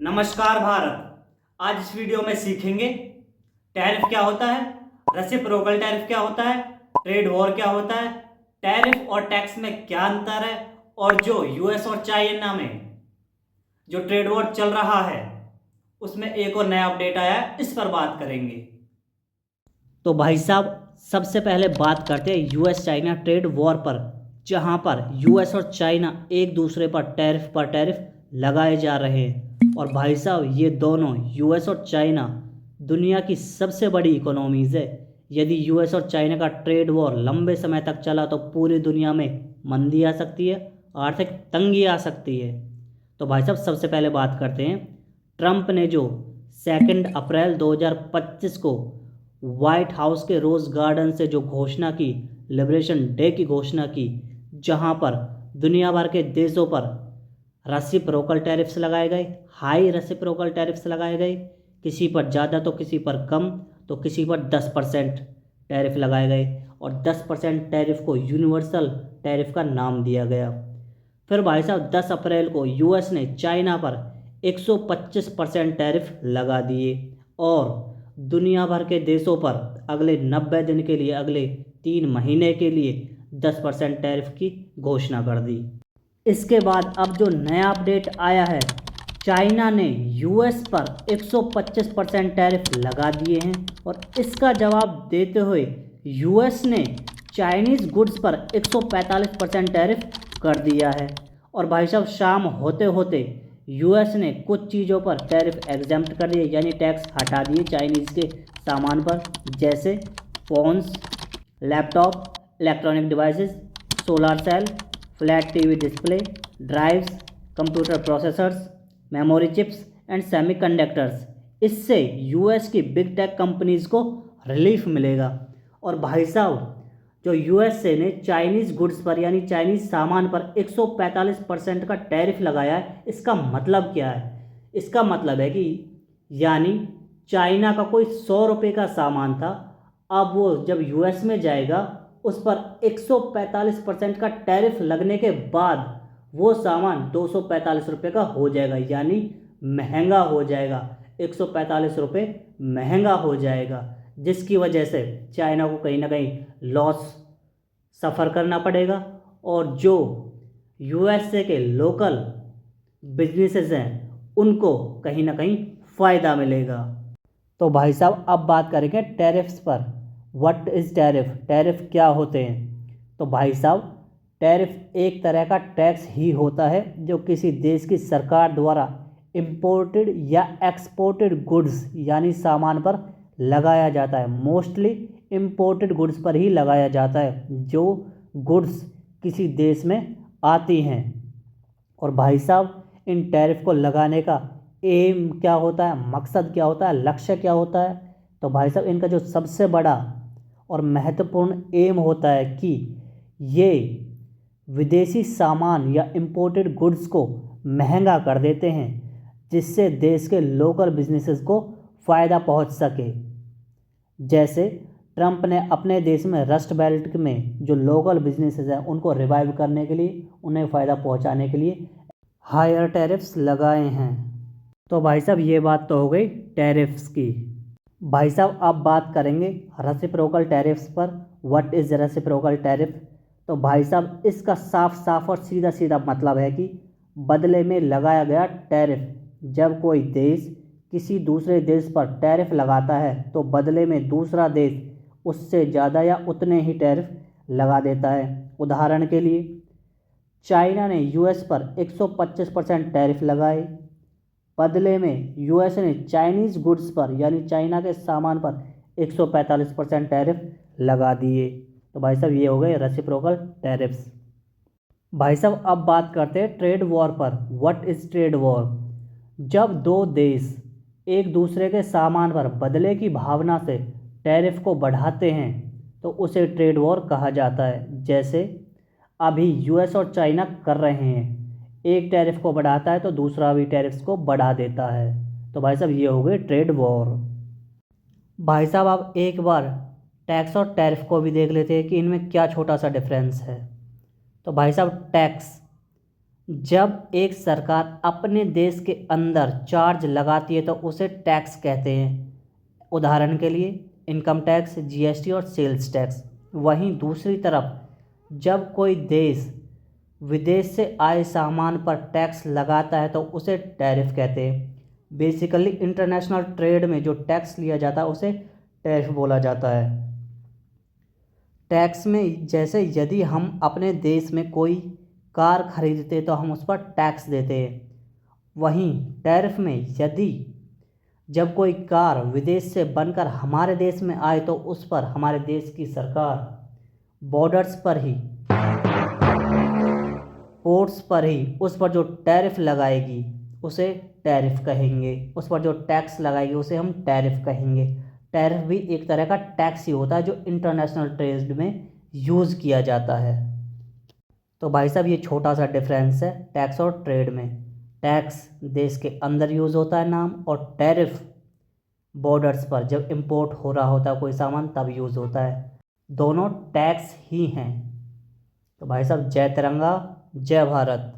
नमस्कार भारत। आज इस वीडियो में सीखेंगे टैरिफ क्या होता है, रेसिप्रोकल टैरिफ क्या होता है, ट्रेड वॉर क्या होता है, टैरिफ और टैक्स में क्या अंतर है, और जो यूएस और चाइना में जो ट्रेड वॉर चल रहा है उसमें एक और नया अपडेट आया है, इस पर बात करेंगे। तो भाई साहब, सबसे पहले बात करते हैं यूएस चाइना ट्रेड वॉर पर, जहां पर यूएस और चाइना एक दूसरे पर टैरिफ लगाए जा रहे हैं। और भाई साहब, ये दोनों यूएस और चाइना दुनिया की सबसे बड़ी इकोनॉमीज़ है। यदि यूएस और चाइना का ट्रेड वॉर लंबे समय तक चला तो पूरी दुनिया में मंदी आ सकती है, आर्थिक तंगी आ सकती है। तो भाई साहब, सबसे पहले बात करते हैं ट्रंप ने जो 2 अप्रैल 2025 को वाइट हाउस के रोज़ गार्डन से जो घोषणा की, लिबरेशन डे की घोषणा की, जहां पर दुनिया भर के देशों पर रेसिप्रोकल टैरिफ्स लगाए गए, हाई रेसिप्रोकल टैरिफ्स लगाए गए, किसी पर ज़्यादा तो किसी पर कम, तो किसी पर 10% टैरिफ लगाए गए, और 10% टैरिफ को यूनिवर्सल टैरिफ का नाम दिया गया। फिर भाई साहब, 10 अप्रैल को यूएस ने चाइना पर 125% टैरिफ लगा दिए, और दुनिया भर के देशों पर अगले 90 दिन के लिए, अगले 3 महीने के लिए 10% टैरिफ की घोषणा कर दी। इसके बाद अब जो नया अपडेट आया है, चाइना ने यूएस पर 125% टैरिफ लगा दिए हैं, और इसका जवाब देते हुए यूएस ने चाइनीज़ गुड्स पर 145% टैरिफ कर दिया है। और भाई साहब, शाम होते होते यूएस ने कुछ चीज़ों पर टैरिफ एग्जम्प्ट कर दिए, यानी टैक्स हटा दिए चाइनीज़ के सामान पर, जैसे phones, laptop, electronic devices, solar cell, flat TV display, drives, computer processors, memory chips and semiconductors. इससे यूएस की बिग टेक कंपनीज़ को रिलीफ मिलेगा। और भाई साहब, जो यूएसए ने चाइनीज़ गुड्स पर, यानी चाइनीज़ सामान पर 145% का टैरिफ लगाया है, इसका मतलब क्या है? इसका मतलब है कि यानी चाइना का कोई 100 रुपये का सामान था, अब वो जब यूएस में जाएगा उस पर 145% का टैरिफ लगने के बाद वो सामान 245 रुपये का हो जाएगा, यानी महंगा हो जाएगा, 145 रुपये महंगा हो जाएगा, जिसकी वजह से चाइना को कहीं ना कहीं लॉस सफ़र करना पड़ेगा, और जो यूएसए के लोकल बिजनेसेस हैं उनको कहीं ना कहीं फ़ायदा मिलेगा। तो भाई साहब, अब बात करेंगे टैरिफ्स पर। What is tariff? टैरिफ क्या होते हैं? तो भाई साहब, टैरिफ एक तरह का टैक्स ही होता है जो किसी देश की सरकार द्वारा इम्पोर्टेड या एक्सपोर्टेड गुड्स यानी सामान पर लगाया जाता है। मोस्टली इम्पोर्टेड गुड्स पर ही लगाया जाता है, जो गुड्स किसी देश में आती हैं। और भाई साहब, इन टैरिफ को लगाने का एम क्या होता है, मकसद क्या होता है, लक्ष्य क्या होता है? तो भाई साहब, इनका जो सबसे बड़ा और महत्वपूर्ण एम होता है कि ये विदेशी सामान या इम्पोर्टेड गुड्स को महंगा कर देते हैं, जिससे देश के लोकल बिजनेसेस को फ़ायदा पहुंच सके। जैसे ट्रंप ने अपने देश में रस्ट बेल्ट में जो लोकल बिजनेसेस हैं उनको रिवाइव करने के लिए, उन्हें फ़ायदा पहुंचाने के लिए हायर टैरिफ्स लगाए हैं। तो भाई साहब, ये बात तो हो गई टैरिफ्स की। भाई साहब, अब बात करेंगे रेसिप्रोकल टैरिफ्स पर। What is reciprocal tariff? तो भाई साहब, इसका साफ साफ और सीधा सीधा मतलब है कि बदले में लगाया गया टैरिफ। जब कोई देश किसी दूसरे देश पर टैरिफ लगाता है तो बदले में दूसरा देश उससे ज़्यादा या उतने ही टैरिफ लगा देता है। उदाहरण के लिए, चाइना ने यूएस पर 125% टैरिफ लगाए, बदले में यूएस ने चाइनीज़ गुड्स पर, यानी चाइना के सामान पर 145% टैरिफ लगा दिए। तो भाई साहब, ये हो गए रेसिप्रोकल टैरिफ्स। भाई साहब, अब बात करते हैं ट्रेड वॉर पर। What is trade war? जब दो देश एक दूसरे के सामान पर बदले की भावना से टैरिफ को बढ़ाते हैं तो उसे ट्रेड वॉर कहा जाता है। जैसे अभी यूएस और चाइना कर रहे हैं, एक टैरिफ को बढ़ाता है तो दूसरा भी टैरिफ्स को बढ़ा देता है। तो भाई साहब, ये हो गए ट्रेड वॉर। भाई साहब, आप एक बार टैक्स और टैरिफ को भी देख लेते हैं कि इनमें क्या छोटा सा डिफरेंस है। तो भाई साहब, टैक्स जब एक सरकार अपने देश के अंदर चार्ज लगाती है तो उसे टैक्स कहते हैं। उदाहरण के लिए इनकम टैक्स, जीएसटी और सेल्स टैक्स। वहीं दूसरी तरफ जब कोई देश विदेश से आए सामान पर टैक्स लगाता है तो उसे टैरिफ कहते हैं। बेसिकली इंटरनेशनल ट्रेड में जो टैक्स लिया जाता है उसे टैरिफ बोला जाता है। टैक्स में जैसे यदि हम अपने देश में कोई कार खरीदते तो हम उस पर टैक्स देते हैं। वहीं टैरिफ में यदि जब कोई कार विदेश से बनकर हमारे देश में आए तो उस पर हमारे देश की सरकार बॉर्डर्स पर ही, पोर्ट्स पर ही उस पर जो टैरिफ लगाएगी उसे टैरिफ कहेंगे। उस पर जो टैक्स लगाएगी उसे हम टैरिफ कहेंगे। टैरिफ भी एक तरह का टैक्स ही होता है जो इंटरनेशनल ट्रेड में यूज़ किया जाता है। तो भाई साहब ये छोटा सा डिफरेंस है टैक्स और ट्रेड में। टैक्स देश के अंदर यूज़ होता है नाम, और टैरिफ बॉर्डर्स पर जब इंपोर्ट हो रहा होता है कोई सामान तब यूज़ होता है। दोनों टैक्स ही हैं। तो भाई साहब जय तिरंगा, जय भारत।